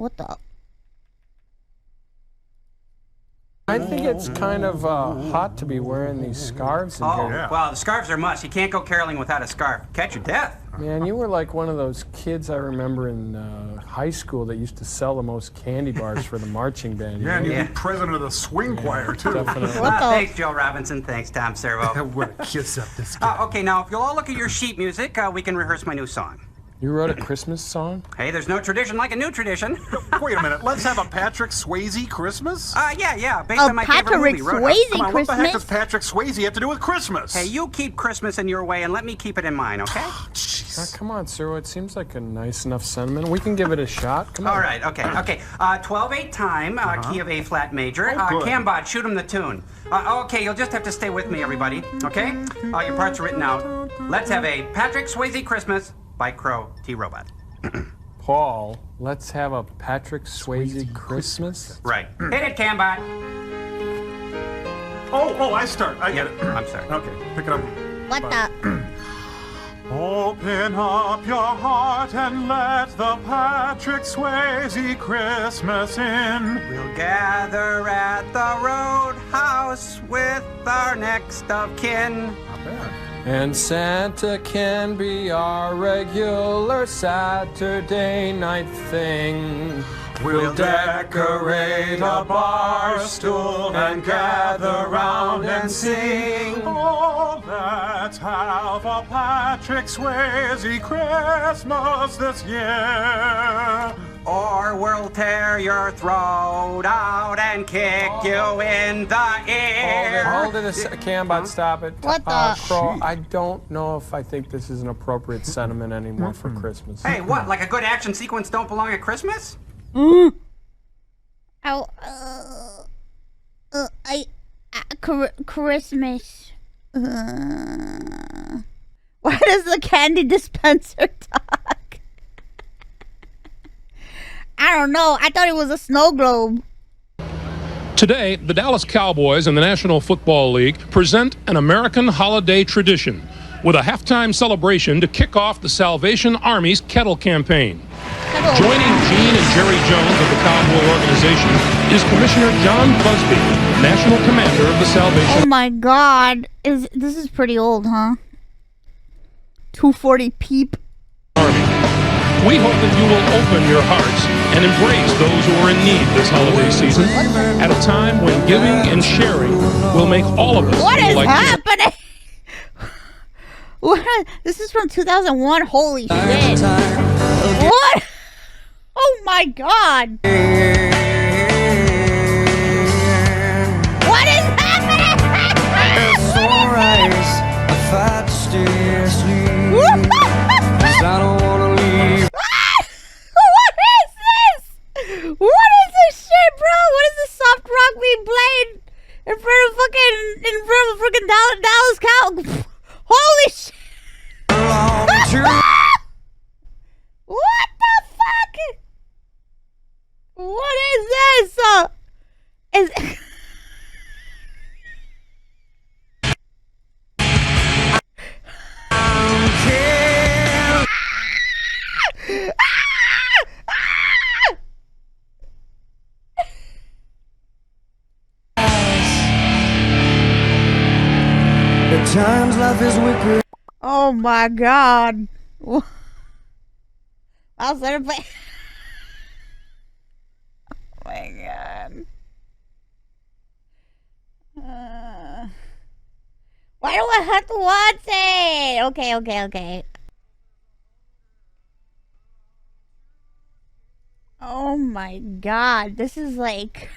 What the? I think it's kind of hot to be wearing these scarves in Oh, here. well, the scarves are must. You can't go caroling without a scarf. Catch your death. Man, you were like one of those kids I remember in high school that used to sell the most candy bars for the marching band. Yeah, and you'd be president of the swing choir, too. Definitely. Thanks, Joe Robinson. Thanks, Tom Servo. What a kiss up this guy. Okay, now, if you'll all look at your sheet music, we can rehearse my new song. You wrote a Christmas song? Hey, there's no tradition like a new tradition. Wait a minute, let's have a Patrick Swayze Christmas? Yeah, based on my favorite movie, Roadhouse. Swayze Come on, Christmas? what the heck does Patrick Swayze have to do with Christmas? Hey, you keep Christmas in your way and let me keep it in mine, okay? Jeez. Come on, sir. It seems like a nice enough sentiment. We can give it a shot. Come on. All right, okay. 12/8 time, key of A flat major. good. Cambod, shoot him the tune. Okay, you'll just have to stay with me, everybody, okay? Your parts are written out. Let's have a Patrick Swayze Christmas by Crow T. Robot. Paul, let's have a Patrick Swayze Christmas. Right. Hit it, Cambot. Oh, I start. I get it. I'm sorry. Okay, pick it up. What the? Open up your heart and let the Patrick Swayze Christmas in. We'll gather at the Roadhouse with our next of kin. Not bad. And Santa can be our regular Saturday night thing. We'll decorate a bar stool and gather round and sing. Oh, let's have a Patrick Swayze Christmas this year. Or we'll tear your throat out and kick you in the ear. Hold it a second. Cambot, stop it. What the? Crow, I don't know if I think this is an appropriate sentiment anymore for Christmas. Hey, what? Like a good action sequence don't belong at Christmas? Oh, Christmas. Why does the candy dispenser talk? I don't know. I thought it was a snow globe. Today, the Dallas Cowboys and the National Football League present an American holiday tradition with a halftime celebration to kick off the Salvation Army's Kettle campaign. Joining Gene and Jerry Jones of the Cowboy organization is Commissioner John Busby, National Commander of the Salvation Oh my God. This is pretty old, huh? 240 peep. Army. We hope that you will open your hearts and embrace those who are in need this holiday season at a time when giving and sharing will make all of us What feel is like happening? What? This is from 2001. Holy shit. What? Oh my God. What is happening? Fight to stay asleep. I don't wanna leave. What is this? What is this shit, bro? What is this soft rock being played in front of freaking Dallas Cow? Holy shit! What the fuck? What is this? Is At times life is wicked. Oh my God. I'll start to play. Oh my God. Why do I have to watch it? Okay. Oh my God. This is like...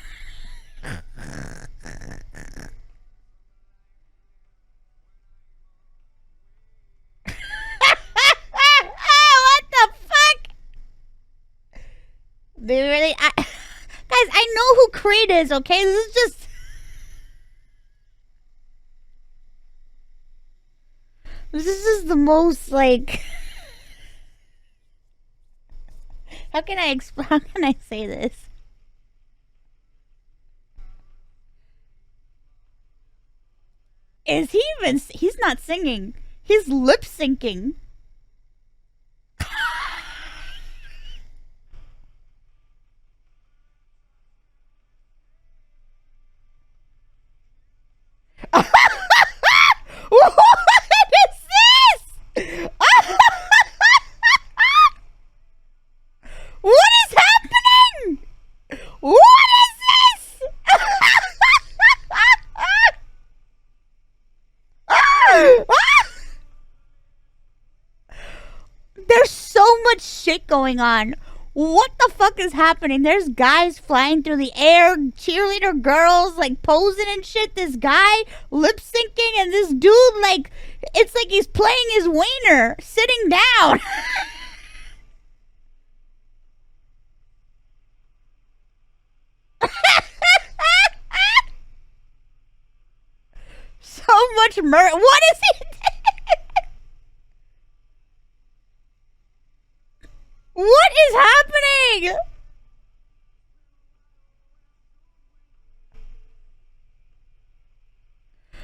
What the fuck? They really... Guys, I know who Creed is, okay? This is just... This is the most, like... How can I say this? Is he even... He's not singing. He's lip syncing. shit going on. What the fuck is happening? There's guys flying through the air, cheerleader girls like posing and shit. This guy lip syncing, and this dude like it's like he's playing his wiener sitting down. So much murder. What is he doing? What is happening?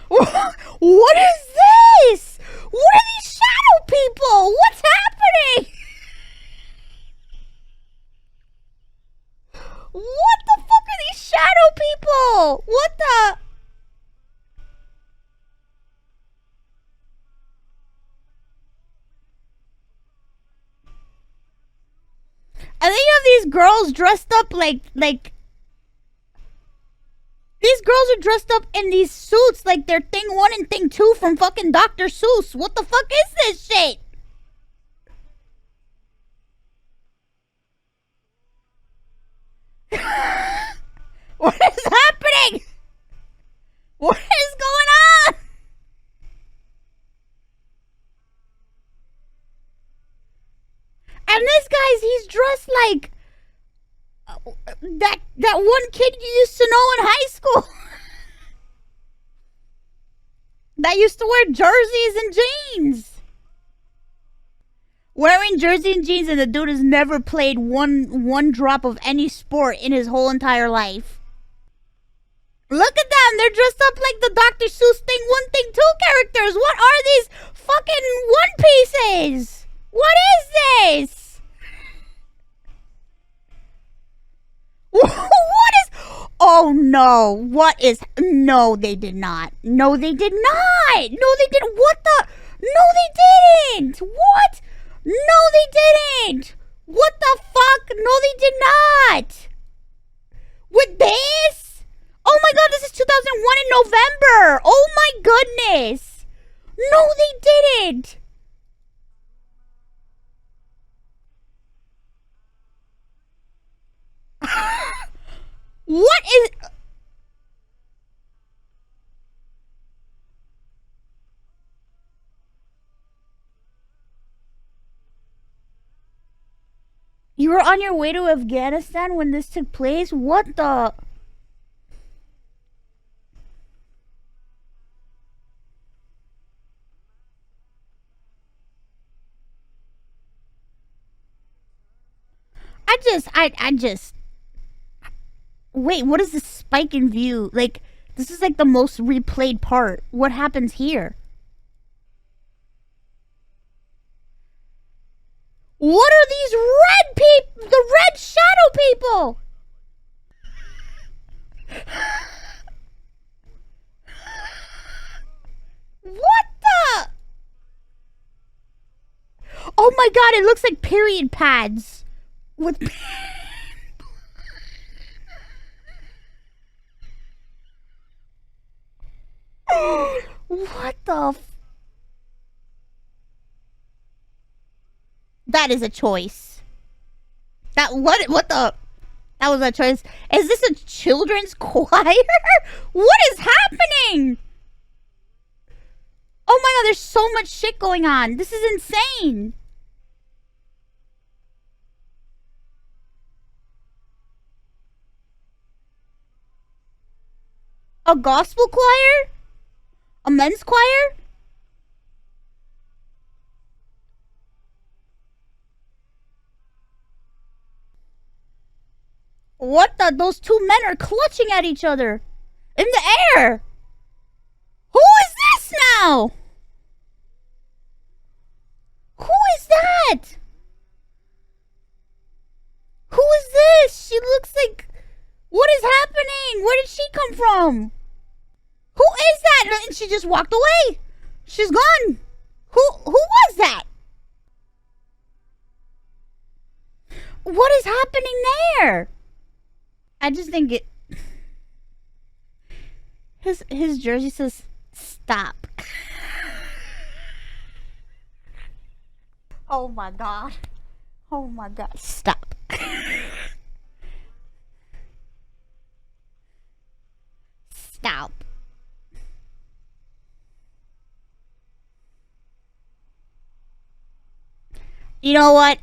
What is this? What are these shadow people? What's happening? What the fuck are these shadow people? What the? And then you have these girls dressed up like these girls are dressed up in these suits like they're Thing 1 and Thing 2 from fucking Dr. Seuss. What the fuck is this shit? What is happening? What is going on? And this guy's, he's dressed like that one kid you used to know in high school. That used to wear jerseys and jeans. Wearing jersey and jeans, and the dude has never played one drop of any sport in his whole entire life. Look at them. They're dressed up like the Dr. Seuss Thing 1, Thing 2 characters. What are these fucking One Pieces? What is this? What is... Oh, no. What is... No, they did not. No, they did not. No, they didn't. What the... No, they didn't. What? No, they didn't. What the fuck? No, they did not. With this? Oh my god, this is 2001 in November. Oh my goodness. No, they didn't. What is... You were on your way to Afghanistan when this took place? What the... I just... Wait, what is this spike in view? Like, this is like the most replayed part. What happens here? What are these red people? The red shadow people? What the? Oh my god, it looks like period pads. With... What the That is a choice. That was a choice. Is this a children's choir? What is happening? Oh my god, there's so much shit going on. This is insane. A gospel choir? A men's choir? What the? Those two men are clutching at each other in the air. Who is this now? Who is that? Who is this? She looks like... What is happening? Where did she come from? Who is that? And she just walked away. She's gone. Who was that? What is happening there? I just think it... His jersey says, stop. Oh my god. Oh my god, stop. Stop. You know what?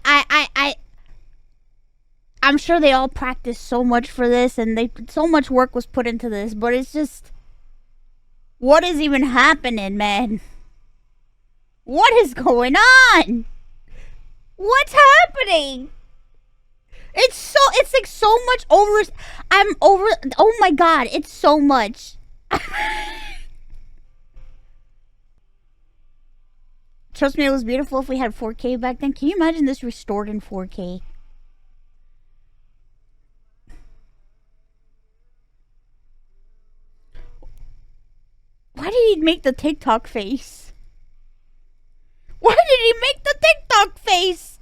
I'm sure they all practiced so much for this, and so much work was put into this, but it's just, what is even happening, man? What is going on? What's happening? It's like so much oh my god, it's so much. Trust me, it was beautiful if we had 4K back then. Can you imagine this restored in 4K? Why did he make the TikTok face? Why did he make the TikTok face?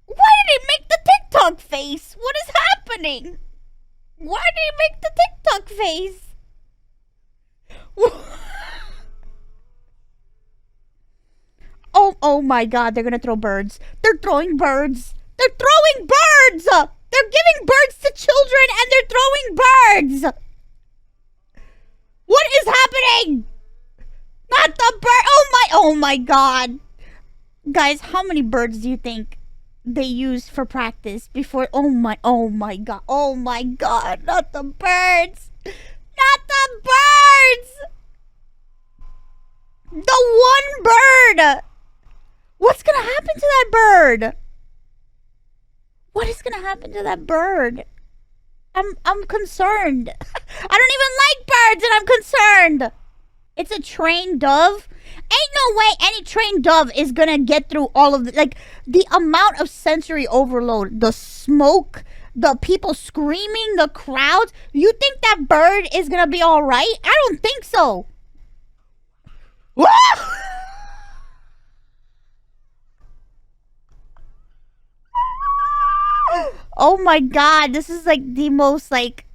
Why did he make the TikTok face? What is happening? Why did he make the TikTok face? Oh my god, they're gonna throw birds. They're throwing birds. They're throwing birds! They're giving birds to children and they're throwing birds! What is happening? Not the bird. Oh my god. Guys, how many birds do you think they used for practice before? Oh my god. Oh my god. Not the birds. Not the birds. The one bird. What's gonna happen to that bird? What is gonna happen to that bird? I'm concerned. I don't even like birds and I'm concerned. It's a trained dove. Ain't no way any trained dove is gonna get through all of the, like, the amount of sensory overload, the smoke, the people screaming, the crowds. You think that bird is gonna be all right? I don't think so. Oh my god, this is like the most like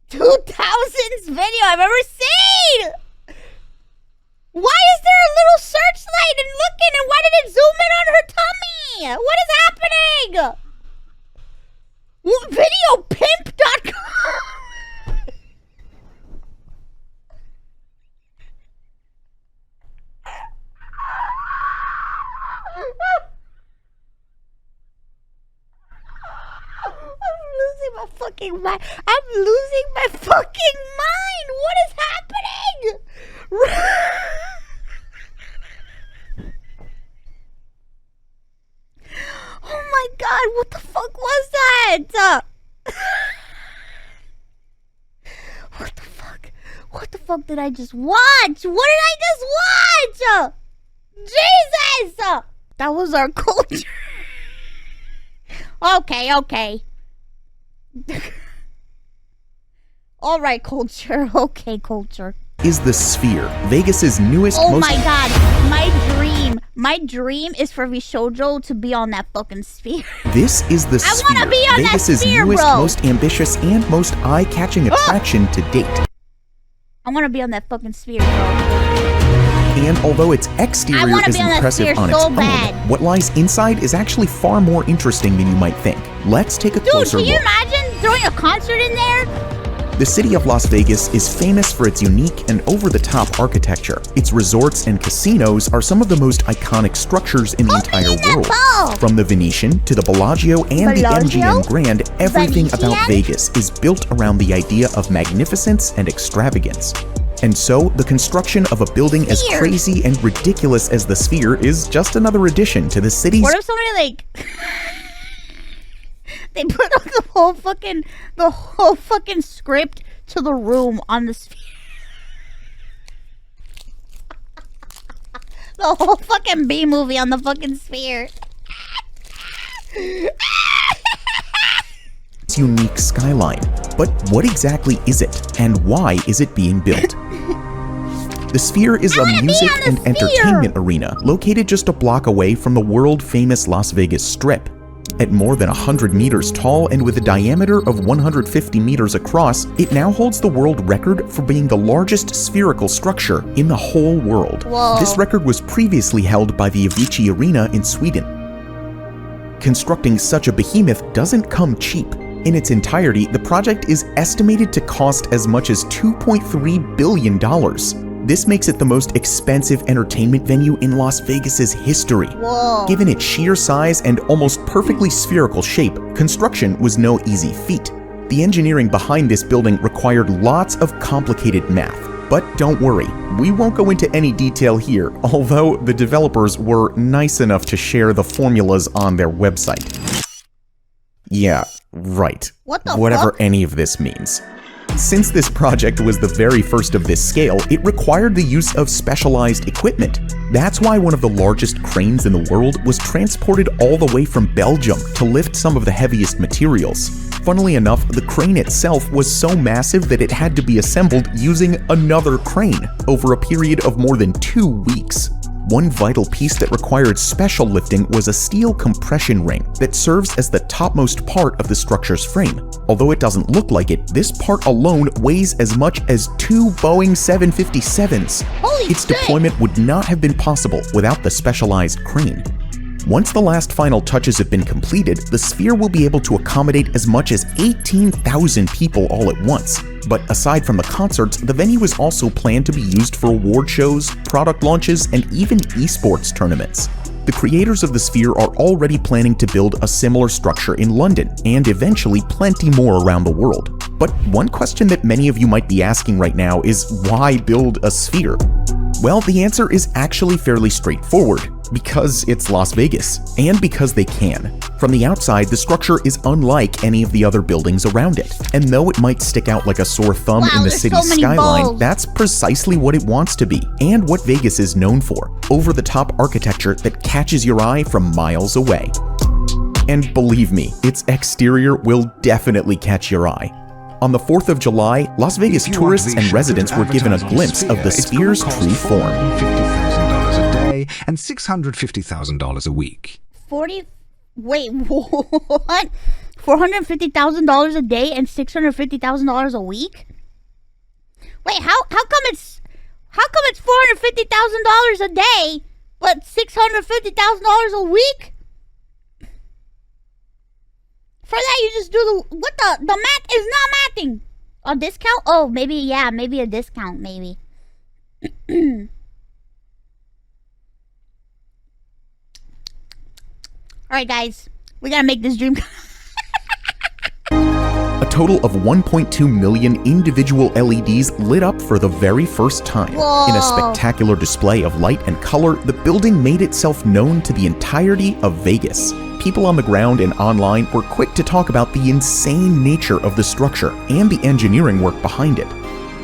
2000s video I've ever seen. Why is there a little searchlight and looking, and why did it zoom in on her tummy? What is happening? Videopimp.com. I'm losing my fucking mind. I'm losing my fucking mind. What is happening? Oh my god, what the fuck was that? What the fuck? What the fuck did I just watch? What did I just watch? Jesus! That was our culture. Okay. Alright, culture. Okay, culture. Is the Sphere, Vegas's newest, Oh most... my god, my dream is for Vishojo to be on that fucking sphere. This is the I Sphere, wanna be on that Vegas's sphere, newest, bro. most ambitious, and most eye-catching attraction to date. I want to be on that fucking sphere, bro. And although its I exterior wanna is be on that impressive sphere on its so own, bad. what lies inside is actually far more interesting than you might think. Let's take a Dude, closer can you look. imagine throwing a concert in there? The city of Las Vegas is famous for its unique and over-the-top architecture. Its resorts and casinos are some of the most iconic structures in the entire world. ball. From the Venetian to the Bellagio and the Bellagio? MGM Grand, everything Venetian? about Vegas is built around the idea of magnificence and extravagance. And so, the construction of a building as Sphere. crazy and ridiculous as the Sphere is just another addition to the city's... What if somebody like they put the whole fucking script to the room on the sphere? The whole fucking B movie on the fucking sphere. unique skyline. But what exactly is it, and why is it being built? The Sphere is a music and entertainment arena located just a block away from the world-famous Las Vegas Strip. At more than 100 meters tall and with a diameter of 150 meters across, it now holds the world record for being the largest spherical structure in the whole world. Whoa. This record was previously held by the Avicii Arena in Sweden. Constructing such a behemoth doesn't come cheap. In its entirety, the project is estimated to cost as much as $2.3 billion. This makes it the most expensive entertainment venue in Las Vegas's history. Whoa. Given its sheer size and almost perfectly spherical shape, construction was no easy feat. The engineering behind this building required lots of complicated math. But don't worry, we won't go into any detail here, although the developers were nice enough to share the formulas on their website. Yeah, right. What the Whatever fuck? any of this means. Since this project was the very first of this scale, it required the use of specialized equipment. That's why one of the largest cranes in the world was transported all the way from Belgium to lift some of the heaviest materials. Funnily enough, the crane itself was so massive that it had to be assembled using another crane over a period of more than 2 weeks. One vital piece that required special lifting was a steel compression ring that serves as the topmost part of the structure's frame. Although it doesn't look like it, this part alone weighs as much as 2 Boeing 757s. Holy Its shit. deployment would not have been possible without the specialized crane. Once the last final touches have been completed, the sphere will be able to accommodate as much as 18,000 people all at once. But aside from the concerts, the venue is also planned to be used for award shows, product launches, and even esports tournaments. The creators of the sphere are already planning to build a similar structure in London, and eventually plenty more around the world. But one question that many of you might be asking right now is, why build a sphere? Well, the answer is actually fairly straightforward. Because it's Las Vegas, and because they can. From the outside, the structure is unlike any of the other buildings around it. And though it might stick out like a sore thumb Wow, in the there's city's so many skyline, balls. that's precisely what it wants to be, and what Vegas is known for. Over-the-top architecture that catches your eye from miles away. And believe me, its exterior will definitely catch your eye. On the 4th of July, Las Vegas tourists and residents were given a glimpse of the sphere's true form. $50,000 a day and $650,000 a week. Wait, what? $450,000 a day and $650,000 a week? Wait, how come it's $450,000 a day, but $650,000 a week? For that, you just do the math is not mathing. A discount? Oh, maybe a discount, maybe. Alright, guys. We gotta make this dream come. A total of 1.2 million individual LEDs lit up for the very first time. Whoa. In a spectacular display of light and color, the building made itself known to the entirety of Vegas. People on the ground and online were quick to talk about the insane nature of the structure and the engineering work behind it.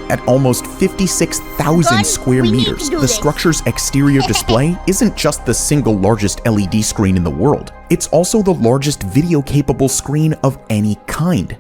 At almost 56,000 Gun, square we need meters, to do the this. structure's exterior display isn't just the single largest LED screen in the world. It's also the largest video-capable screen of any kind.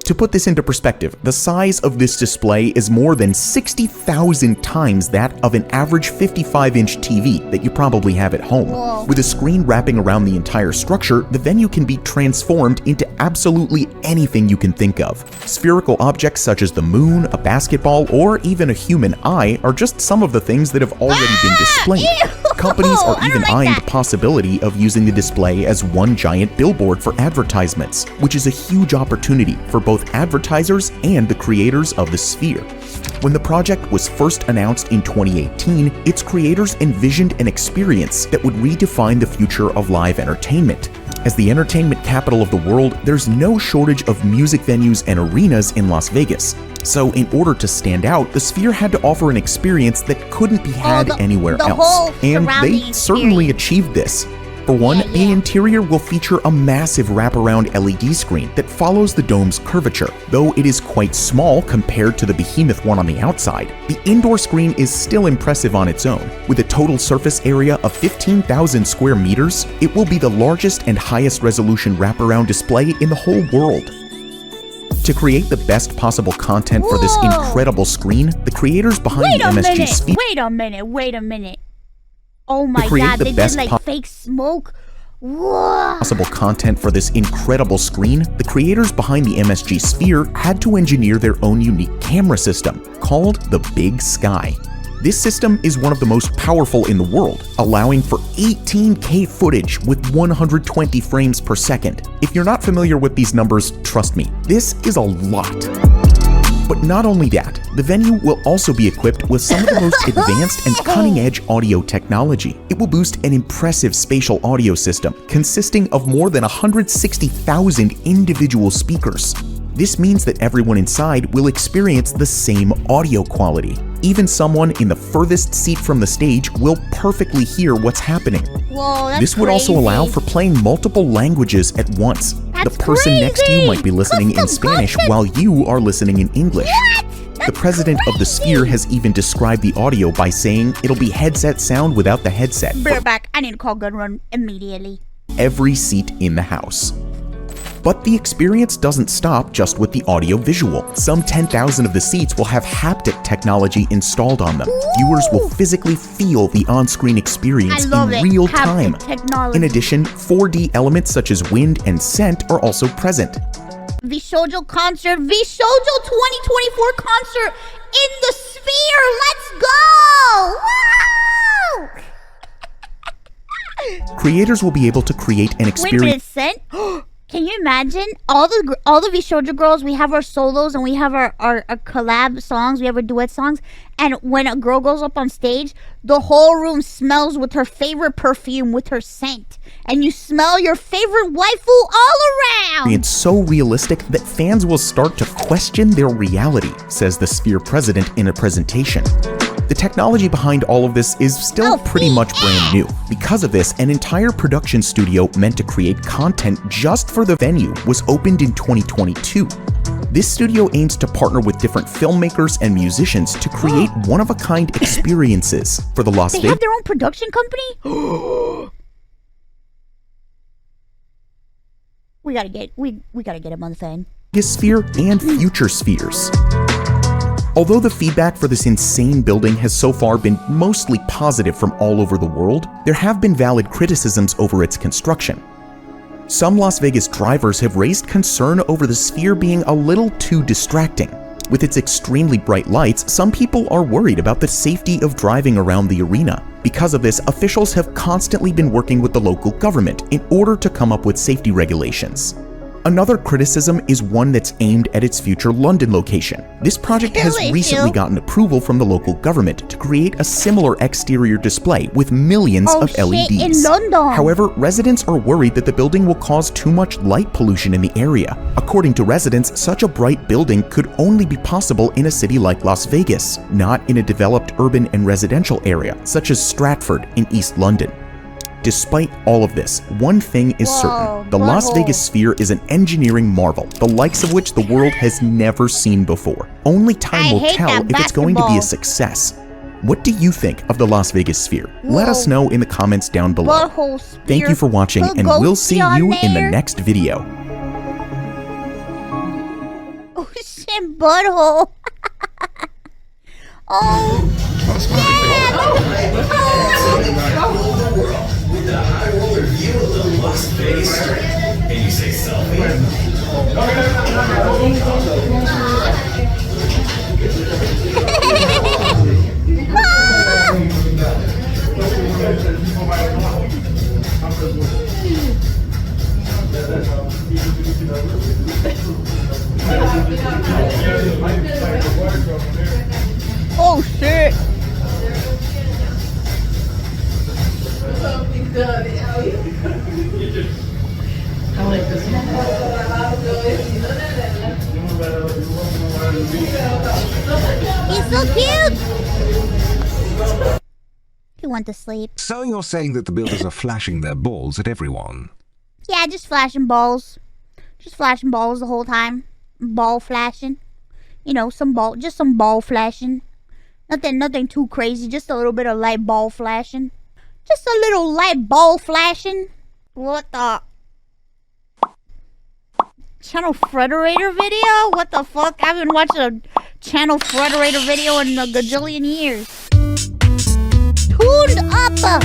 To put this into perspective, the size of this display is more than 60,000 times that of an average 55-inch TV that you probably have at home. Whoa. With a screen wrapping around the entire structure, the venue can be transformed into absolutely anything you can think of. Spherical objects such as the moon, a basketball, or even a human eye are just some of the things that have already been displayed. Ew! Companies are I don't even like eyeing that. the possibility of using the display as one giant billboard for advertisements, which is a huge opportunity for both advertisers and the creators of the sphere. When the project was first announced in 2018, its creators envisioned an experience that would redefine the future of live entertainment. As the entertainment capital of the world, there's no shortage of music venues and arenas in Las Vegas. So in order to stand out, the Sphere had to offer an experience that couldn't be had anywhere the else. whole And surrounding they certainly experience. achieved this. For one, the interior will feature a massive wraparound LED screen that follows the dome's curvature. Though it is quite small compared to the behemoth one on the outside, the indoor screen is still impressive on its own. With a total surface area of 15,000 square meters, it will be the largest and highest resolution wraparound display in the whole world. To create the best possible content for this Whoa. incredible screen, the creators behind Wait the a MSG minute. Sphere Wait a minute. Oh my create god, the they did best like fake smoke. Whoa. Possible content for this incredible screen, the creators behind the MSG Sphere had to engineer their own unique camera system called the Big Sky. This system is one of the most powerful in the world, allowing for 18K footage with 120 frames per second. If you're not familiar with these numbers, trust me, this is a lot. But not only that, the venue will also be equipped with some of the most advanced and cutting-edge audio technology. It will boost an impressive spatial audio system consisting of more than 160,000 individual speakers. This means that everyone inside will experience the same audio quality. Even someone in the furthest seat from the stage will perfectly hear what's happening. Whoa, that's This would also crazy. allow for playing multiple languages at once. That's The person next to you crazy. might be listening in Spanish while you are listening in English. What? The president of the Sphere has even described the audio by saying it'll be headset sound without the headset Bear for back. I need to call Gun Run immediately. every seat in the house. But the experience doesn't stop just with the audio-visual. Some 10,000 of the seats will have haptic technology installed on them. Viewers will physically feel the on-screen experience I love in it. real Haptic time. technology. In addition, 4D elements such as wind and scent are also present. Vishoujo concert. Vishoujo 2024 concert in the Sphere. Let's go! Wow! Creators will be able to create an Wait a experience. minute, Scent? Can you imagine all the Vishoujo girls? We have our solos and we have our collab songs. We have our duet songs. And when a girl goes up on stage, the whole room smells with her favorite perfume, with her scent, and you smell your favorite waifu all around. It's so realistic that fans will start to question their reality, says the Sphere president in a presentation. The technology behind all of this is still pretty much brand new. Because of this, an entire production studio meant to create content just for the venue was opened in 2022. This studio aims to partner with different filmmakers and musicians to create one-of-a-kind experiences for the Las They Vegas have their own production company? We gotta get him on the phone. Sphere and future spheres. Although the feedback for this insane building has so far been mostly positive from all over the world, there have been valid criticisms over its construction. Some Las Vegas drivers have raised concern over the Sphere being a little too distracting. With its extremely bright lights, some people are worried about the safety of driving around the arena. Because of this, officials have constantly been working with the local government in order to come up with safety regulations. Another criticism is one that's aimed at its future London location. This project has recently gotten approval from the local government to create a similar exterior display with millions of LEDs. In London. However, residents are worried that the building will cause too much light pollution in the area. According to residents, such a bright building could only be possible in a city like Las Vegas, not in a developed urban and residential area such as Stratford in East London. Despite all of this, one thing is certain. The Las Vegas Sphere is an engineering marvel, the likes of which the world has never seen before. Only time will tell if it's going to be a success. What do you think of the Las Vegas Sphere? Let us know in the comments down below. Thank you for watching, and we'll see you in the next video. Oh shit, butthole. Oh. I will review a little Las Vegas Strip. And you say selfie? Oh shit. He's so cute. He went to sleep. So you're saying that the builders are flashing their balls at everyone? Yeah, just flashing balls. Just flashing balls the whole time. Ball flashing. You know, some ball flashing. Nothing too crazy. Just a little bit of light ball flashing. Just a little light ball flashing. What the? Channel Frederator video? What the fuck? I haven't watched a Channel Frederator video in a gajillion years. Tuned up!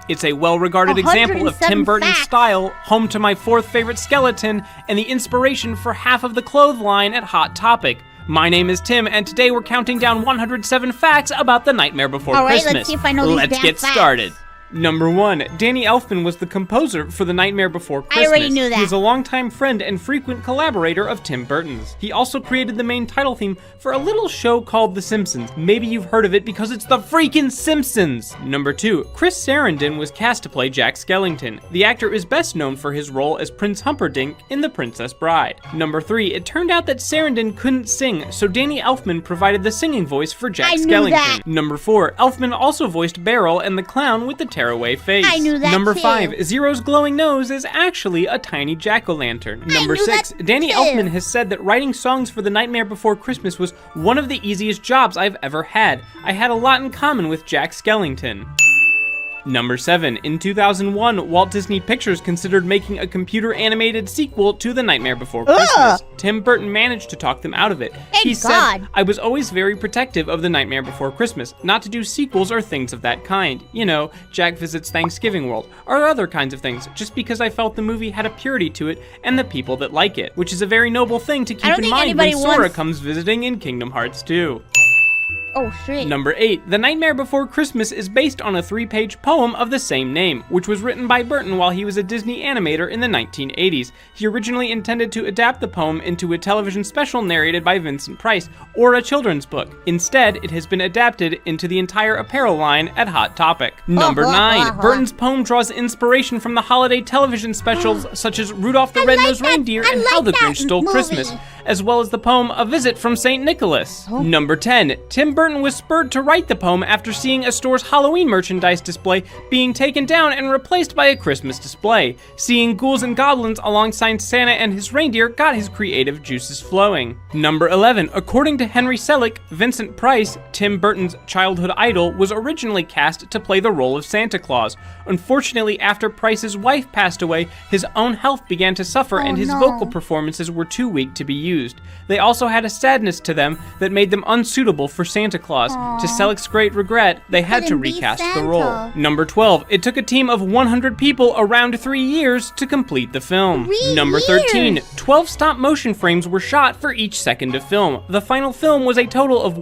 It's a well-regarded example of 107 Tim Burton's facts. style, home to my fourth favorite skeleton, and the inspiration for half of the clothesline at Hot Topic. My name is Tim, and today we're counting down 107 facts about The Nightmare Before All right, Christmas. let's see if I know these Let's damn get facts. started. Number 1. Danny Elfman was the composer for The Nightmare Before Christmas. I already knew that. He is a longtime friend and frequent collaborator of Tim Burton's. He also created the main title theme for a little show called The Simpsons. Maybe you've heard of it because it's the freaking Simpsons! Number 2. Chris Sarandon was cast to play Jack Skellington. The actor is best known for his role as Prince Humperdinck in The Princess Bride. Number 3. It turned out that Sarandon couldn't sing, so Danny Elfman provided the singing voice for Jack I knew Skellington. that. Number 4. Elfman also voiced Beryl and the clown with the tearaway face. I knew that Number too. 5. Zero's glowing nose is actually a tiny jack-o'-lantern. Number knew 6. that Danny too. Elfman has said that writing songs for The Nightmare Before Christmas was one of the easiest jobs I've ever had. I had a lot in common with Jack Skellington. Number 7. In 2001, Walt Disney Pictures considered making a computer-animated sequel to The Nightmare Before Christmas. Tim Burton managed to talk them out of it. He said, God. "I was always very protective of The Nightmare Before Christmas, not to do sequels or things of that kind. You know, Jack Visits Thanksgiving World, or other kinds of things, just because I felt the movie had a purity to it and the people that like it, which is a very noble thing to I keep don't in think mind when anybody Sora wants- comes visiting in Kingdom Hearts 2. Oh, shit. Number 8. The Nightmare Before Christmas is based on a 3-page poem of the same name, which was written by Burton while he was a Disney animator in the 1980s. He originally intended to adapt the poem into a television special narrated by Vincent Price, or a children's book. Instead, it has been adapted into the entire apparel line at Hot Topic. Number 9. Burton's poem draws inspiration from the holiday television specials such as Rudolph the Red-Nosed Reindeer and How the Grinch Stole Christmas, as well as the poem A Visit from St. Nicholas. Number 10. Tim Burton was spurred to write the poem after seeing a store's Halloween merchandise display being taken down and replaced by a Christmas display. Seeing ghouls and goblins alongside Santa and his reindeer got his creative juices flowing. Number 11. According to Henry Selick, Vincent Price, Tim Burton's childhood idol, was originally cast to play the role of Santa Claus. Unfortunately, after Price's wife passed away, his own health began to suffer and his vocal performances were too weak to be used. They also had a sadness to them that made them unsuitable for Santa Claus. To Selick's great regret, they had to Couldn't be recast the Santa. role. Number 12. It took a team of 100 people around 3 years to complete the film. 3 Number 13. years. 12 stop-motion frames were shot for each second of film. The final film was a total of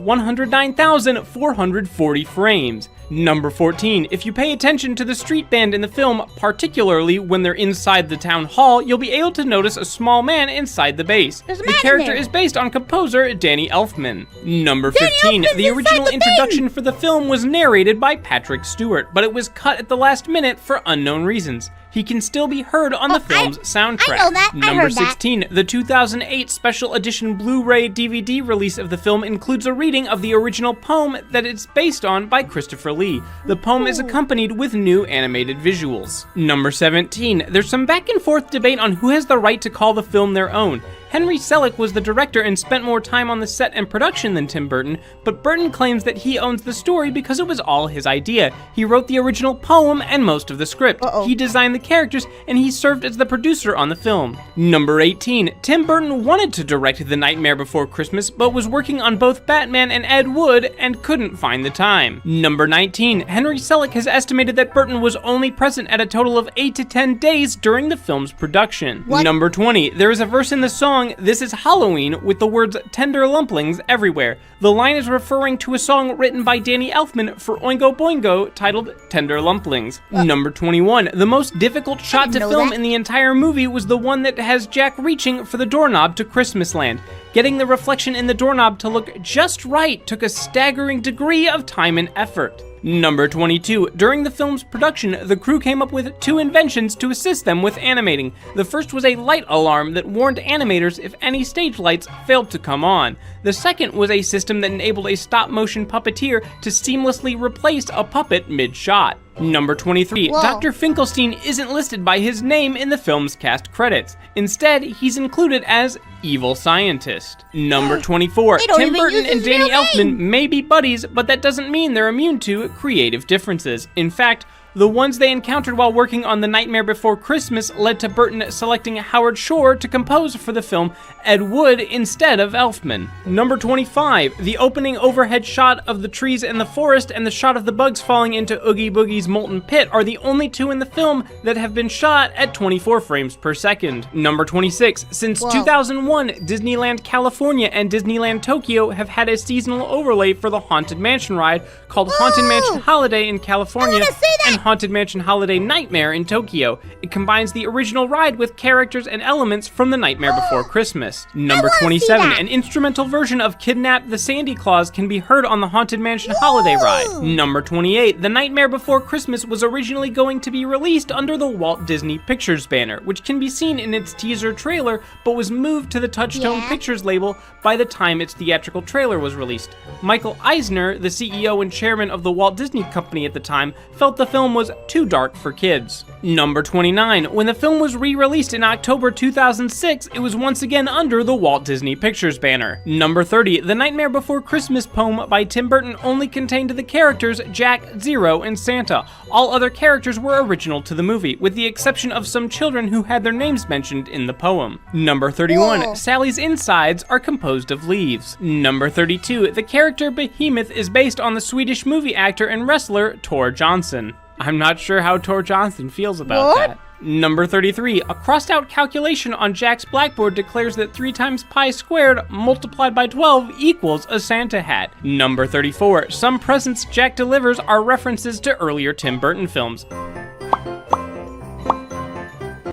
109,440 frames. Number 14. If you pay attention to the street band in the film, particularly when they're inside the town hall, you'll be able to notice a small man inside the base. There's a The man in character there. is based on composer Danny Elfman. Number Danny 15. Elfman's The inside original the bin. introduction for the film was narrated by Patrick Stewart, but it was cut at the last minute for unknown reasons. He can still be heard on the film's soundtrack. I know that. I Number heard that. 16. The 2008 special edition Blu-ray DVD release of the film includes a reading of the original poem that it's based on by Christopher Lee. The poem is accompanied with new animated visuals. Number 17. There's some back and forth debate on who has the right to call the film their own. Henry Selick was the director and spent more time on the set and production than Tim Burton, but Burton claims that he owns the story because it was all his idea. He wrote the original poem and most of the script. He designed the characters, and he served as the producer on the film. Number 18. Tim Burton wanted to direct The Nightmare Before Christmas, but was working on both Batman and Ed Wood and couldn't find the time. Number 19. Henry Selick has estimated that Burton was only present at a total of 8 to 10 days during the film's production. Number 20. There is a verse in the song This Is Halloween with the words tender lumplings everywhere. The line is referring to a song written by Danny Elfman for Oingo Boingo titled Tender Lumplings. Number 21. The most difficult shot to know film that. in the entire movie was the one that has Jack reaching for the doorknob to Christmasland. Getting the reflection in the doorknob to look just right took a staggering degree of time and effort. Number 22. During the film's production, the crew came up with 2 inventions to assist them with animating. The first was a light alarm that warned animators if any stage lights failed to come on. The second was a system that enabled a stop-motion puppeteer to seamlessly replace a puppet mid-shot. Number 23. Whoa. Dr. Finkelstein isn't listed by his name in the film's cast credits. Instead, he's included as Evil Scientist. Number 24. They don't Tim even Burton use and his Danny real Elfman name. may be buddies, but that doesn't mean they're immune to creative differences. In fact, The ones they encountered while working on The Nightmare Before Christmas led to Burton selecting Howard Shore to compose for the film Ed Wood instead of Elfman. Number 25, the opening overhead shot of the trees in the forest and the shot of the bugs falling into Oogie Boogie's molten pit are the only two in the film that have been shot at 24 frames per second. Number 26, since 2001, Disneyland California and Disneyland Tokyo have had a seasonal overlay for the Haunted Mansion ride called Haunted Mansion Holiday in California and Haunted Mansion Holiday Nightmare in Tokyo. It combines the original ride with characters and elements from The Nightmare Before Christmas. Number 27, an instrumental version of Kidnap the Sandy Claus can be heard on the Haunted Mansion Holiday ride. Number 28, The Nightmare Before Christmas was originally going to be released under the Walt Disney Pictures banner, which can be seen in its teaser trailer, but was moved to the Touchstone Pictures label by the time its theatrical trailer was released. Michael Eisner, the CEO and chairman of the Walt Disney Company at the time, felt the film was too dark for kids. Number 29, when the film was re-released in October 2006, it was once again under the Walt Disney Pictures banner. Number 30, The Nightmare Before Christmas poem by Tim Burton only contained the characters Jack, Zero, and Santa. All other characters were original to the movie, with the exception of some children who had their names mentioned in the poem. Number 31, Sally's insides are composed of leaves. Number 32, the character Behemoth is based on the Swedish movie actor and wrestler Tor Johnson. I'm not sure how Tor Johnson feels about that. Number 33, a crossed out calculation on Jack's blackboard declares that 3 times pi squared multiplied by 12 equals a Santa hat. Number 34, some presents Jack delivers are references to earlier Tim Burton films.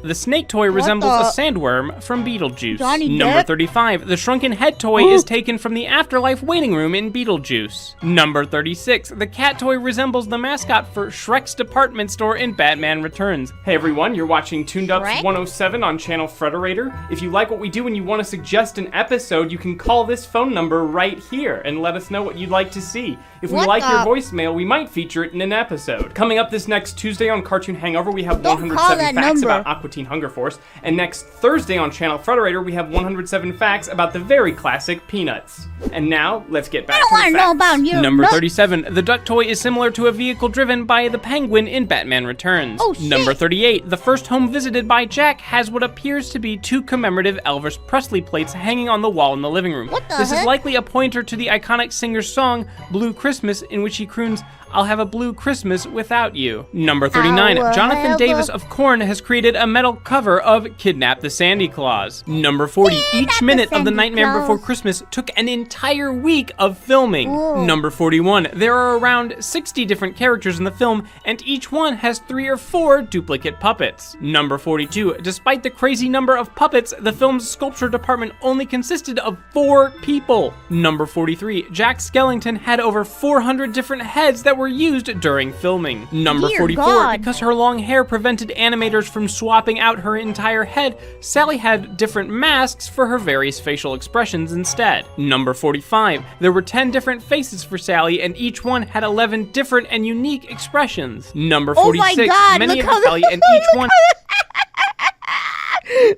The snake toy resembles a sandworm from Beetlejuice. Number 35, the shrunken head toy is taken from the afterlife waiting room in Beetlejuice. Number 36, the cat toy resembles the mascot for Shrek's department store in Batman Returns. Hey everyone, you're watching Tuned Ups 107 on channel Frederator. If you like what we do and you want to suggest an episode, you can call this phone number right here and let us know what you'd like to see. If we like your voicemail, we might feature it in an episode. Coming up this next Tuesday on Cartoon Hangover, we have 107 facts about Aqua Teen Hunger Force, and next Thursday on Channel Frederator, we have 107 facts about the very classic Peanuts. And now, let's get back to the facts. Know about you. Number 37, the duck toy is similar to a vehicle driven by the Penguin in Batman Returns. Number 38, the first home visited by Jack has what appears to be 2 commemorative Elvis Presley plates hanging on the wall in the living room. This is likely a pointer to the iconic singer's song, Blue Christmas, in which he croons, "I'll have a blue Christmas without you." Number 39, Jonathan Davis of Korn has created a metal cover of Kidnap the Sandy Claus. Number 40, each minute of The Nightmare Before Christmas took an entire week of filming. Number 41, there are around 60 different characters in the film, and each one has 3 or 4 duplicate puppets. Number 42, despite the crazy number of puppets, the film's sculpture department only consisted of 4 people. Number 43, Jack Skellington had over 400 different heads that were used during filming. Number 44, because her long hair prevented animators from swapping out her entire head, Sally had different masks for her various facial expressions instead. Number 45, there were 10 different faces for Sally, and each one had 11 different and unique expressions. Number 46, many of Sally and each one...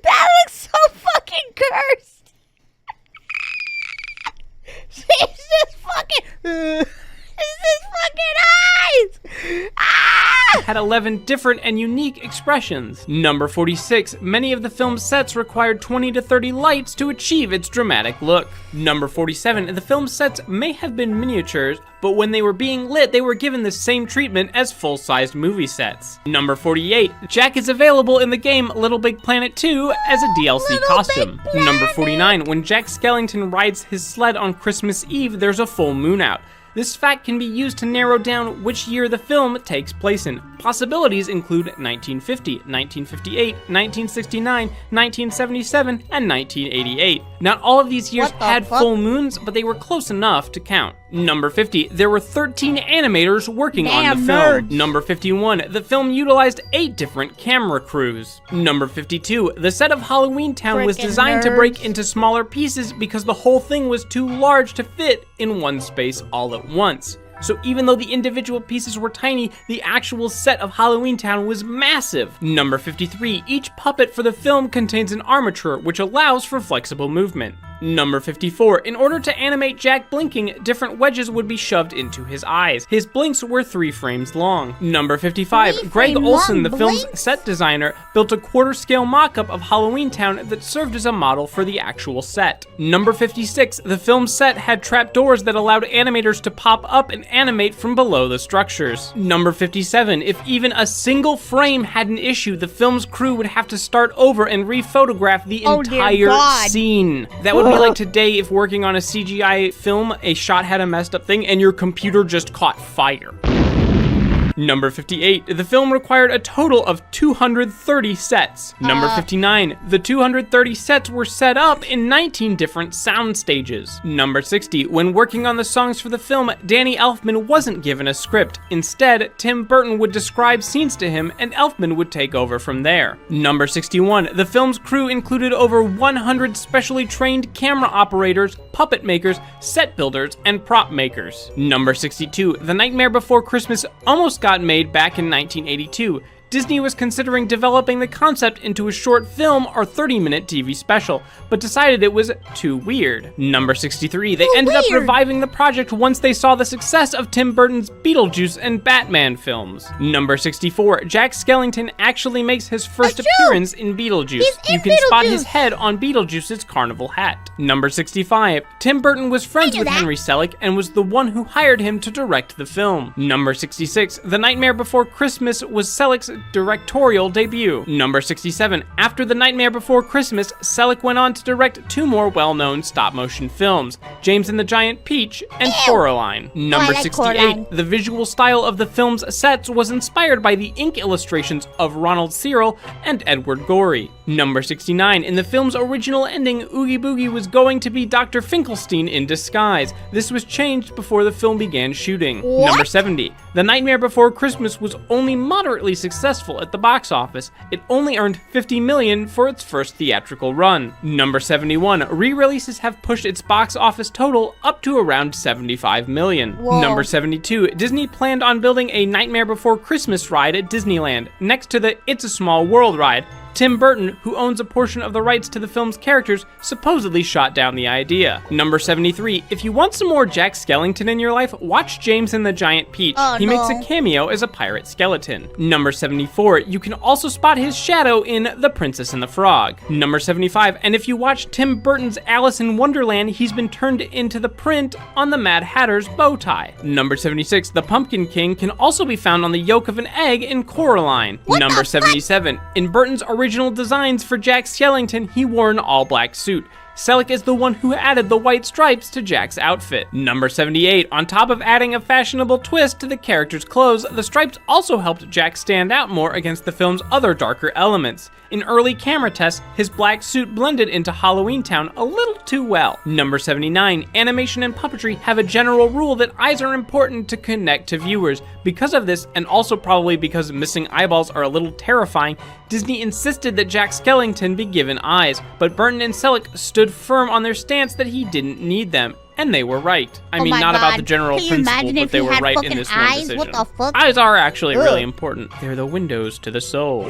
That looks so fucking cursed! She's just fucking... His fucking eyes! Ah! Had 11 different and unique expressions. Number 46, many of the film's sets required 20 to 30 lights to achieve its dramatic look. Number 47, the film's sets may have been miniatures, but when they were being lit, they were given the same treatment as full-sized movie sets. Number 48, Jack is available in the game Little Big Planet 2 as a DLC costume. Number 49, when Jack Skellington rides his sled on Christmas Eve, there's a full moon out. This fact can be used to narrow down which year the film takes place in. Possibilities include 1950, 1958, 1969, 1977, and 1988. Not all of these years had full moons, but they were close enough to count. Number 50, there were 13 animators working on the film. Number 51, the film utilized 8 different camera crews. Number 52, the set of Halloween Town was designed to break into smaller pieces because the whole thing was too large to fit in one space all at once. So even though the individual pieces were tiny, the actual set of Halloween Town was massive. Number 53, each puppet for the film contains an armature which allows for flexible movement. Number 54. In order to animate Jack blinking, different wedges would be shoved into his eyes. His blinks were 3 frames long. Number 55. Greg Olson, the film's set designer, built a quarter-scale mock-up of Halloween Town that served as a model for the actual set. Number 56. The film's set had trapdoors that allowed animators to pop up and animate from below the structures. Number 57. If even a single frame had an issue, the film's crew would have to start over and re-photograph the entire scene. That would be like today if working on a CGI film, a shot had a messed up thing and your computer just caught fire. Number 58. The film required a total of 230 sets. Number 59. The 230 sets were set up in 19 different sound stages. Number 60. When working on the songs for the film, Danny Elfman wasn't given a script. Instead, Tim Burton would describe scenes to him and Elfman would take over from there. Number 61. The film's crew included over 100 specially trained camera operators, puppet makers, set builders, and prop makers. Number 62. The Nightmare Before Christmas almost got made back in 1982. Disney was considering developing the concept into a short film or 30-minute TV special, but decided it was too weird. Number 63. They ended up reviving the project once they saw the success of Tim Burton's Beetlejuice and Batman films. Number 64. Jack Skellington actually makes his first appearance in Beetlejuice. You can spot his head on Beetlejuice's carnival hat. Number 65. Tim Burton was friends with Henry Selick and was the one who hired him to direct the film. Number 66. The Nightmare Before Christmas was Selick's directorial debut. Number 67. After The Nightmare Before Christmas, Selick went on to direct 2 more well-known stop-motion films, James and the Giant Peach and Coraline. Number 68. The visual style of the film's sets was inspired by the ink illustrations of Ronald Searle and Edward Gorey. Number 69. In the film's original ending, Oogie Boogie was going to be Dr. Finkelstein in disguise. This was changed before the film began shooting. Number 70. The Nightmare Before Christmas was only moderately successful at the box office. It only earned $50 million for its first theatrical run. Number 71. Re-releases have pushed its box office total up to around $75 million. Whoa. Number 72. Disney planned on building a Nightmare Before Christmas ride at Disneyland, next to the It's a Small World ride. Tim Burton, who owns a portion of the rights to the film's characters, supposedly shot down the idea. Number 73. If you want some more Jack Skellington in your life, watch James and the Giant Peach. He makes a cameo as a pirate skeleton. Number 74. You can also spot his shadow in The Princess and the Frog. Number 75. And if you watch Tim Burton's Alice in Wonderland, he's been turned into the print on the Mad Hatter's bow tie. Number 76. The Pumpkin King can also be found on the yolk of an egg in Coraline. Number 77. In Burton's original designs for Jack Skellington, he wore an all-black suit. Selick is the one who added the white stripes to Jack's outfit. Number 78. On top of adding a fashionable twist to the character's clothes, the stripes also helped Jack stand out more against the film's other darker elements. In early camera tests, his black suit blended into Halloween Town a little too well. Number 79. Animation and puppetry have a general rule that eyes are important to connect to viewers. Because of this, and also probably because missing eyeballs are a little terrifying, Disney insisted that Jack Skellington be given eyes, but Burton and Selick stood firm on their stance that he didn't need them. And they were right. I mean, not about the general principle, but they were right in this one decision. What the fuck? Eyes are actually really important. They're the windows to the soul.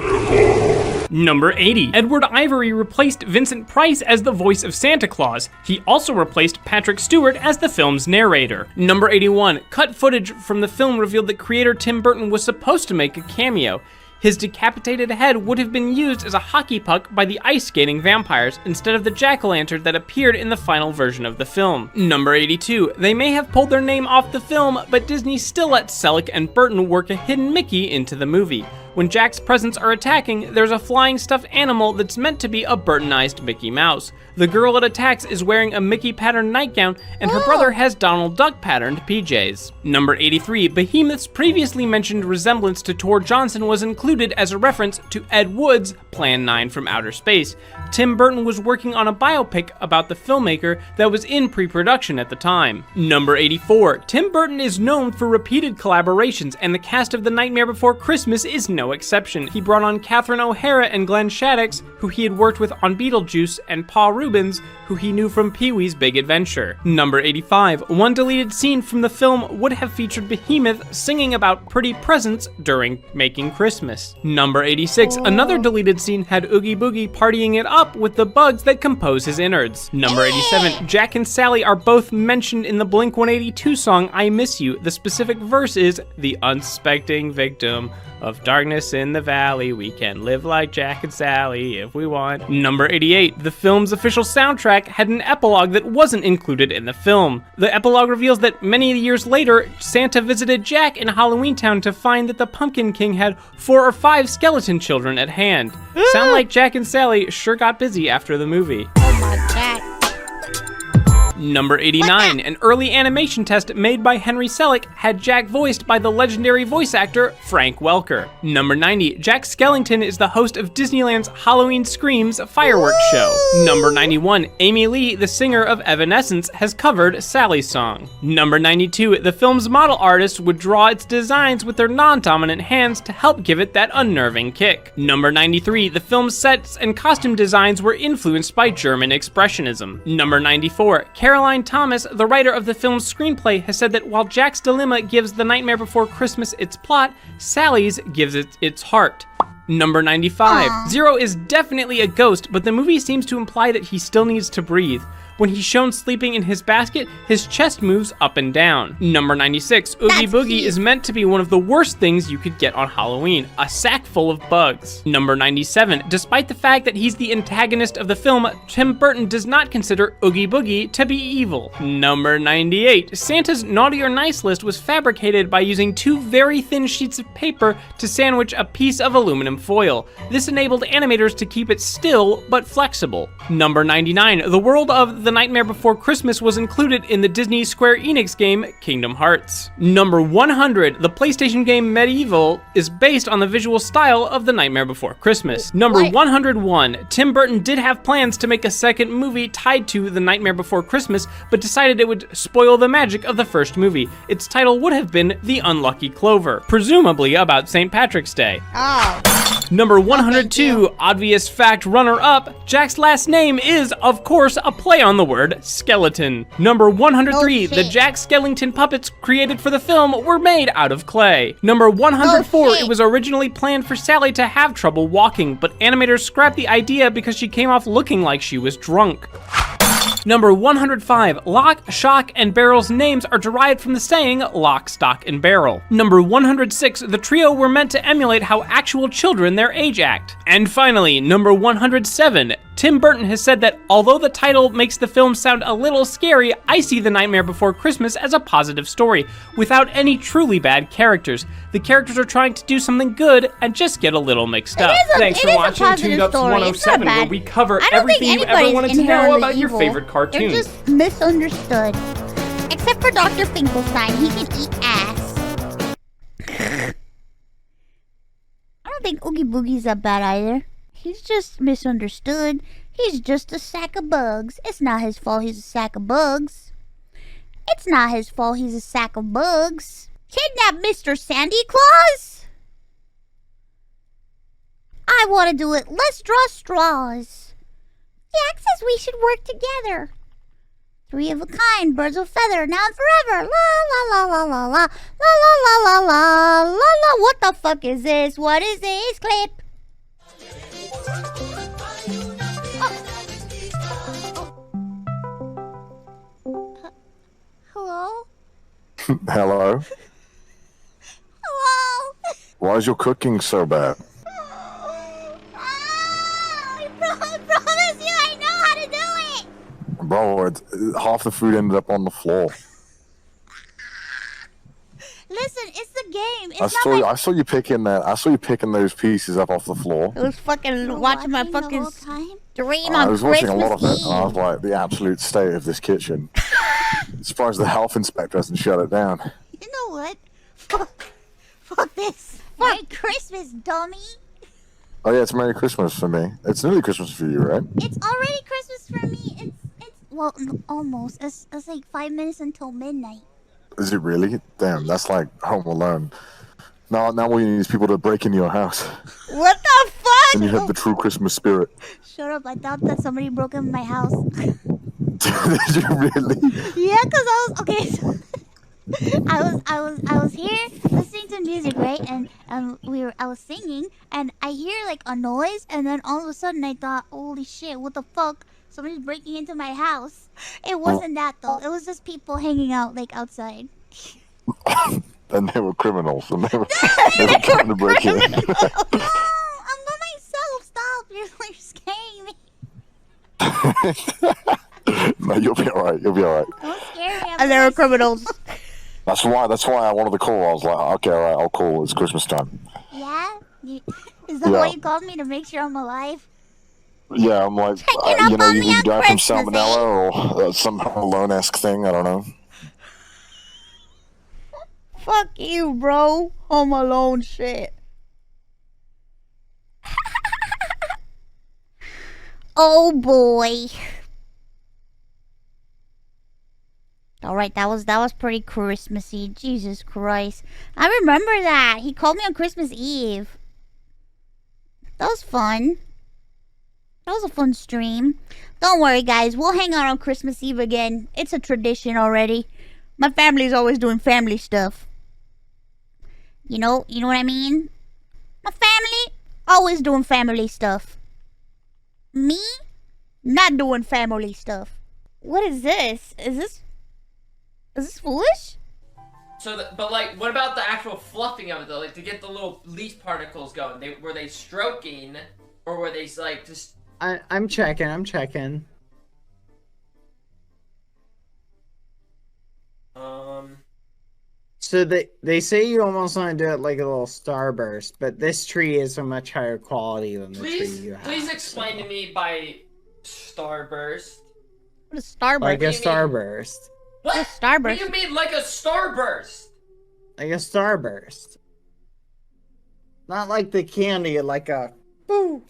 Number 80. Edward Ivory replaced Vincent Price as the voice of Santa Claus. He also replaced Patrick Stewart as the film's narrator. Number 81. Cut footage from the film revealed that creator Tim Burton was supposed to make a cameo. His decapitated head would have been used as a hockey puck by the ice skating vampires instead of the jack-o'-lantern that appeared in the final version of the film. Number 82. They may have pulled their name off the film, but Disney still let Selick and Burton work a hidden Mickey into the movie. When Jack's presents are attacking, there's a flying stuffed animal that's meant to be a Burtonized Mickey Mouse. The girl it attacks is wearing a Mickey-patterned nightgown, and her brother has Donald Duck-patterned PJs. Number 83. Behemoth's previously mentioned resemblance to Tor Johnson was included as a reference to Ed Wood's Plan 9 from Outer Space. Tim Burton was working on a biopic about the filmmaker that was in pre-production at the time. Number 84. Tim Burton is known for repeated collaborations, and the cast of The Nightmare Before Christmas is no no exception. He brought on Catherine O'Hara and Glenn Shaddix, who he had worked with on Beetlejuice, and Paul Rubens, who he knew from Pee-wee's Big Adventure. Number 85. One deleted scene from the film would have featured Behemoth singing about pretty presents during making Christmas. Number 86. Another deleted scene had Oogie Boogie partying it up with the bugs that compose his innards. Number 87. Jack and Sally are both mentioned in the Blink-182 song I Miss You. The specific verse is, "The unsuspecting victim of darkness in the valley, we can live like Jack and Sally if we want." Number 88. The film's official soundtrack had an epilogue that wasn't included in the film. The epilogue reveals that many years later, Santa visited Jack in Halloween Town to find that the Pumpkin King had 4 or 5 skeleton children at hand. Sound like Jack and Sally sure got busy after the movie. Oh my God. Number 89, an early animation test made by Henry Selick had Jack voiced by the legendary voice actor Frank Welker. Number 90, Jack Skellington is the host of Disneyland's Halloween Screams fireworks show. Number 91, Amy Lee, the singer of Evanescence, has covered Sally's song. Number 92, the film's model artist would draw its designs with their non-dominant hands to help give it that unnerving kick. Number 93, the film's sets and costume designs were influenced by German Expressionism. Number 94, Caroline Thomas, the writer of the film's screenplay, has said that while Jack's dilemma gives The Nightmare Before Christmas its plot, Sally's gives it its heart. Number 95. Zero is definitely a ghost, but the movie seems to imply that he still needs to breathe. When he's shown sleeping in his basket, his chest moves up and down. Number 96. Oogie Boogie is meant to be one of the worst things you could get on Halloween, a sack full of bugs. Number 97. Despite the fact that he's the antagonist of the film, Tim Burton does not consider Oogie Boogie to be evil. Number 98. Santa's naughty or nice list was fabricated by using 2 very thin sheets of paper to sandwich a piece of aluminum foil. This enabled animators to keep it still but flexible. Number 99. The world of The Nightmare Before Christmas was included in the Disney Square Enix game Kingdom Hearts. Number 100. The PlayStation game Medieval is based on the visual style of The Nightmare Before Christmas. Number 101. Tim Burton did have plans to make a second movie tied to The Nightmare Before Christmas, but decided it would spoil the magic of the first movie. Its title would have been The Unlucky Clover, presumably about St. Patrick's Day. Oh. Number 102, obvious fact runner-up, Jack's last name is, of course, a play on the word skeleton. Number 103, the Jack Skellington puppets created for the film were made out of clay. Number 104, it was originally planned for Sally to have trouble walking, but animators scrapped the idea because she came off looking like she was drunk. Number 105, Lock, Shock, and Barrel's names are derived from the saying lock, stock, and barrel. Number 106, the trio were meant to emulate how actual children their age act. And finally, number 107, Tim Burton has said that although the title makes the film sound a little scary, I see The Nightmare Before Christmas as a positive story, without any truly bad characters. The characters are trying to do something good and just get a little mixed up. Thanks for watching Tuned Ups 107, where we cover everything you ever wanted to know about your favorite cartoons. They're just misunderstood. Except for Dr. Finkelstein, he can eat ass. I don't think Oogie Boogie's that bad either. He's just misunderstood. He's just a sack of bugs. It's not his fault he's a sack of bugs. It's not his fault he's a sack of bugs. Kidnap Mr. Sandy Claus? I want to do it. Let's draw straws. Jack says we should work together. 3 of a kind, birds of feather, now and forever. La la la la la la la la la la la la. What the fuck is this? What is this clip? Hello? Hello? Hello? Why is your cooking so bad? I promise you I know how to do it. Bro, half the food ended up on the floor. Listen, it's the game. It's I saw you picking that. I saw you picking those pieces up off the floor. I was fucking watching my fucking stream I on was watching a lot Christmas of it, and I was like, the absolute state of this kitchen. Surprised the health inspector hasn't shut it down. You know what? Fuck this. Merry Christmas, dummy. Oh yeah, it's Merry Christmas for me. It's nearly Christmas for you, right? It's already Christmas for me. It's well, almost. It's like 5 minutes until midnight. Is it really? Damn, that's like Home Alone. Now all you need is people to break into your house, What the fuck? and you have the true Christmas spirit. Shut up! I thought that somebody broke into my house. Did you really? Yeah, cause I was okay. So I was here listening to music, right? And I was singing, and I hear like a noise, and then all of a sudden I thought, holy shit, what the fuck? Somebody's breaking into my house. It wasn't that though. It was just people hanging out like outside. And they were criminals, and they were trying to break in. No, I'm by myself. Stop! You're like scaring me. No, you'll be all right. You'll be all right. Don't scare me. And they were criminals. That's why I wanted to call. I was like, okay, all right, I'll call. It's Christmas time. Yeah? Is that why you called me, to make sure I'm alive? Yeah, I'm like, you know, you die from salmonella or some Home Alone-esque thing. I don't know. Fuck you, bro. Home Alone shit. Oh boy. Alright, that was pretty Christmassy. Jesus Christ. I remember that. He called me on Christmas Eve. That was fun. That was a fun stream. Don't worry, guys. We'll hang out on Christmas Eve again. It's a tradition already. My family's always doing family stuff. You know what I mean? My family, always doing family stuff. Me, not doing family stuff. What is this? Is this foolish? So, but like, what about the actual fluffing of it though? Like, to get the little leaf particles going, were they stroking, or were they like just? I'm checking. So they say you almost want to do it like a little starburst, but this tree is a much higher quality than the tree you have. Please explain to me by starburst. What is starburst? Like a starburst. What? A starburst? What do you mean like a starburst? Like a starburst. Not like the candy, like a boo.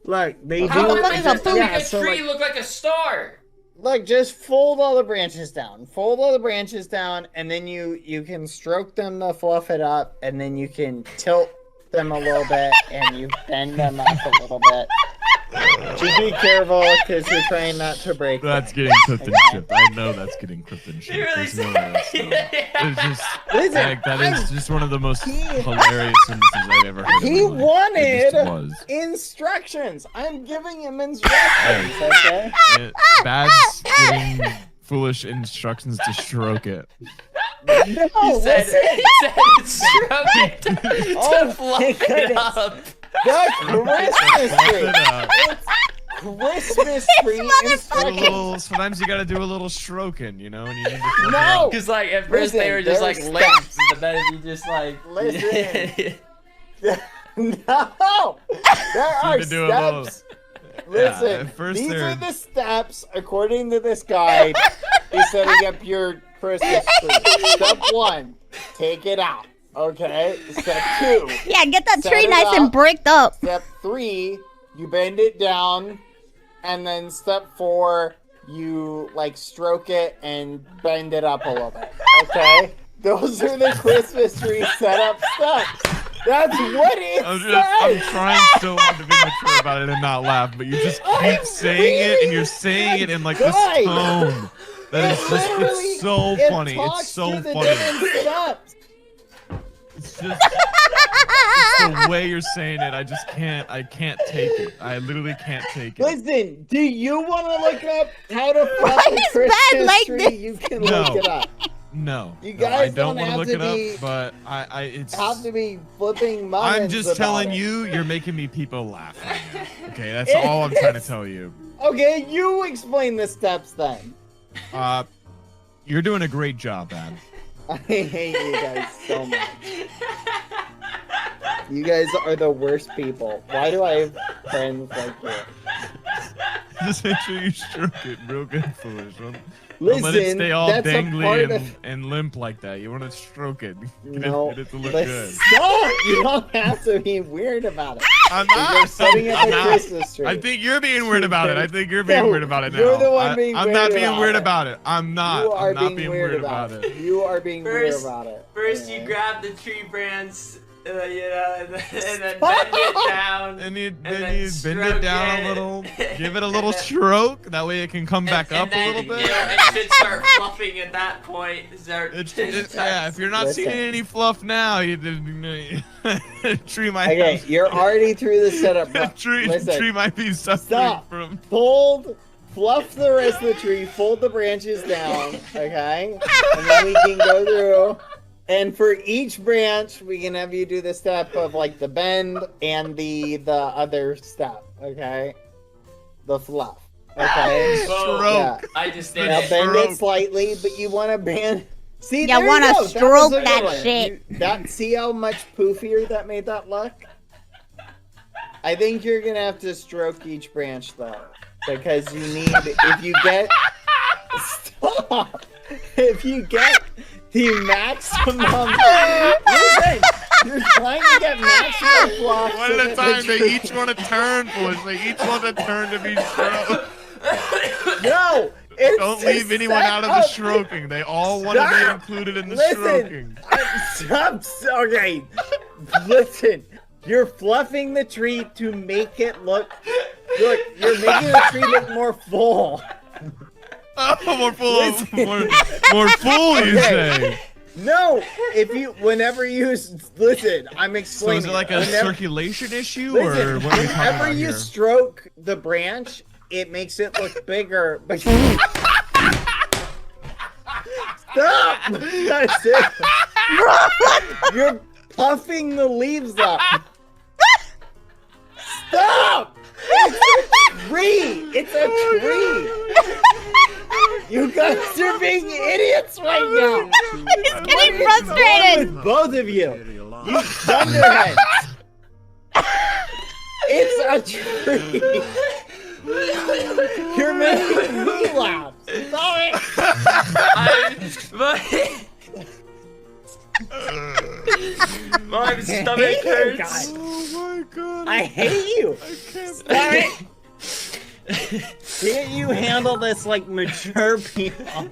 Look, they How do. am I supposed to make a so tree look like a star? Look, just fold all the branches down. Fold all the branches down, and then you can stroke them to fluff it up, and then you can tilt them a little bit, and you bend them up a little bit. Just be careful, because you're trying not to break That's them. getting clipped and shipped. I know that's getting clipped and shipped. There's no it's just, Listen, like, that is just one of the most hilarious sentences I've ever heard. He wanted It just was. instructions. I'm giving him instructions, okay? Bad's giving foolish instructions to stroke it. No, He said stroke it to fluff it up. The Christmas tree. It's Christmas tree. Sometimes you gotta do a little stroking, you know, and you need to No! Because like at first they were just like there's lengths, but then if you just like Listen. No! There are to do a little- steps. Listen, at first these they're- are the steps, according to this guide, is setting up your Christmas tree. Step 1, take it out. Okay? Step 2. Yeah, get that set tree it nice up. and bricked up. Step 3, you bend it down. And then step 4, you like stroke it and bend it up a little bit. Okay? Those are the Christmas tree setup steps. That's what it I'm says. trying so hard to be mature about it and not laugh, but you just keep saying it, and you're saying it in like this Guys, tone. That is just, it's so funny. talks It's so to the funny. different steps. It's just it's the way you're saying it. I can't take it. I literally can't take it. Listen, do you want to look up how to fluff Why a is Christmas Ben like tree? this? You can No. look it up. No, You no, guys I don't don't want to have look to it be- up, but it's. Have to be flipping muffins. I'm just about telling it. you, you're making me people laugh right now. Okay, that's all I'm trying to tell you. Okay, you explain the steps then. You're doing a great job, man. I hate you guys so much. You guys are the worst people. Why do I have friends like you? Just make sure you stroke it real good, foolish one. Don't let it Listen, stay all that's a part dangly of- and limp like that. You want to stroke it. No, Get it to look but good. stop! You don't have to be weird about it. I'm You're not. setting up I'm a not. Christmas tree. I think you're being weird about it. I think you're being No, weird about it now. you're the one being I'm weird not being about weird it. about it. I'm not. You are I'm not being weird about it. You are being weird about it. First, you grab the tree branch, you know, and then bend it down. And you then bend it stroke down a little, give it a little stroke. That way it can come back up a little bit. You know, it should start fluffing at that point. Yeah, if you're not seeing any fluff now, you tree might. Okay, have- you're already through the setup. But tree listen, might be suffering stop. from. Fluff the rest of the tree. Fold the branches down. Okay, and then we can go through. And for each branch, we can have you do the step of like the bend and the other step. Okay, the fluff. Okay, Stroke. I just did now it. bend it slightly, but you want to bend. See, You there wanna go. stroke was a good that one. shit. See how much poofier that made that look? I think you're gonna have to stroke each branch though, because you need. If you get stop. If you get the maximum. Listen, you're trying to get maximum fluff. One at a time, they each want to turn, boys. They each want to turn to be stroked. No! Don't leave anyone out of the stroking. They all want to be included in the stroking. Stop. Okay. Listen, you're fluffing the tree to make it look. Look, you're making the tree look more full. Oh, more full, you say? No, whenever you listen, I'm So explaining. is it like a circulation issue, Listen, or what are we talking whenever about you here? stroke the branch, it makes it look bigger. But stop! That's it. You're puffing the leaves up. Stop! It's a tree. It's a tree. You guys are being idiots right now. He's getting frustrated. With both of you. You dunderheads. It's a tree. You're making me laugh. Stop it. My stomach hurts. Oh my god. I hate you. Stop it. Can't you handle this like mature people? Can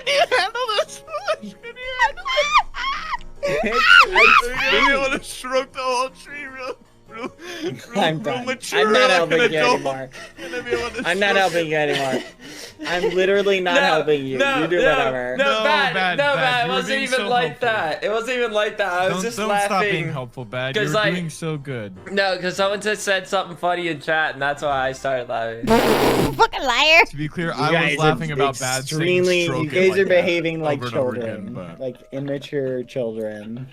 you handle this? Can you handle it? You're gonna be able to stroke the whole tree real I'm done. mature. I'm not like helping an you adult. anymore. You're gonna be able to I'm not stroke helping you anymore. I'm literally not helping you. You do whatever. No, bad. bad. It You were wasn't being even so like helpful. that. It wasn't even like that. I was just Don't laughing. stop being helpful, Bad. You're 'Cause, like- doing so good. No, because someone just said something funny in chat, and that's why I started laughing. Fucking liar. To be clear, You I guys was are laughing about Bad saying extremely. stroke You it guys like are that behaving like over and over children, again, but- like immature children.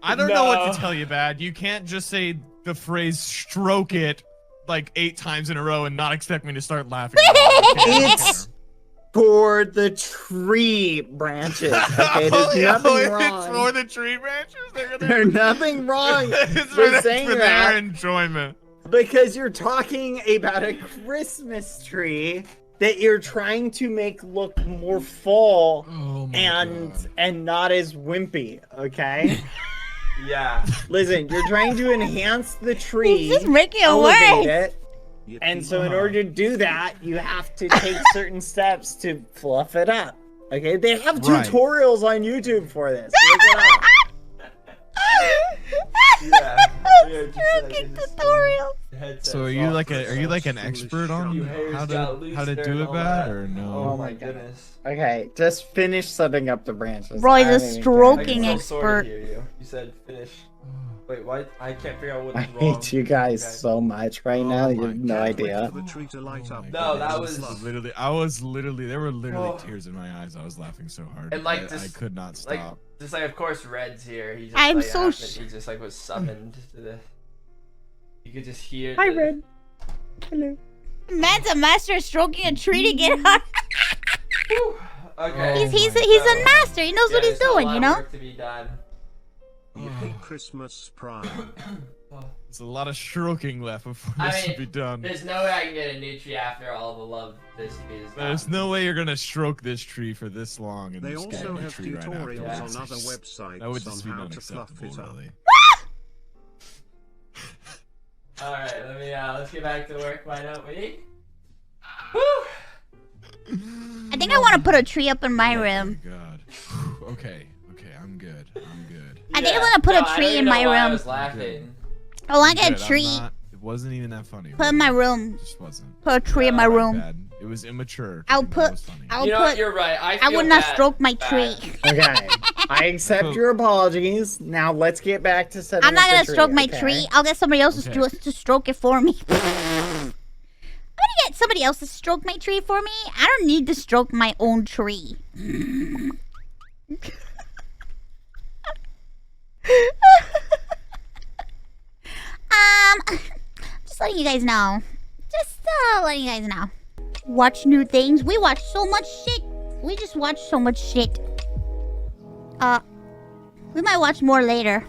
I don't know what No. to tell you, Bad. You can't just say the phrase "stroke it" like 8 times in a row and not expect me to start laughing. It's for the tree branches. Okay, there's nothing It's wrong. for the tree branches. There's nothing wrong It's with saying for that. their enjoyment. Because you're talking about a Christmas tree that you're trying to make look more full and not as wimpy, okay? Yeah. Listen, you're trying to enhance the tree, He's just making it elevate worse. it, and so in order to do that, you have to take certain steps to fluff it up. Okay? They have Right. tutorials on YouTube for this. Look it up. Yeah. Stroking tutorials. So are you like an expert on how to do it, Bad, or no? Oh my goodness. Okay, just finish setting up the branches. Roy's I a don't even care. stroking I can still sort expert. of hear you. You said finish. Wait, what? I can't figure out what's I wrong. hate you guys so much right now. You have no idea. No, that was literally. There were literally tears in my eyes. I was laughing so hard. And like I just could not like, stop. just like of course Red's here. He just I'm like so he just like was summoned to the. You could just hear. Hi, the- Red. Hello. Man's a master of stroking a tree to get on. Okay. He's a master. He knows what he's there's still a doing, lot you of know? work to be done. Christmas prime. It's a lot of stroking left before this should be done. There's no way I can get a new tree after all the love this tree has gotten. There's no way you're gonna stroke this tree for this long and They just get a also new have tree right tutorials after. on other websites That would just be on how to fluff unacceptable, it up. really. All right, let's get back to work. Why don't we? Woo! I think I want to put a tree up in my room. Oh my god. Okay, I'm good. I think I want to put a tree in my room. I was laughing. I want to get Good, a tree. It wasn't even that funny. Put in my room. It just wasn't. Put a tree in my room. Bad. It was immature. I'll put. You know what? You're right. I would not stroke my tree. Okay, I accept your apologies. Now let's get back to setting I'm not up gonna the tree, stroke my okay? tree. I'll get somebody else to stroke it for me. I'm gonna get somebody else to stroke my tree for me. I don't need to stroke my own tree. Just letting you guys know. Just letting you guys know. Watch new things. We watch so much shit. We just watch so much shit. We might watch more later.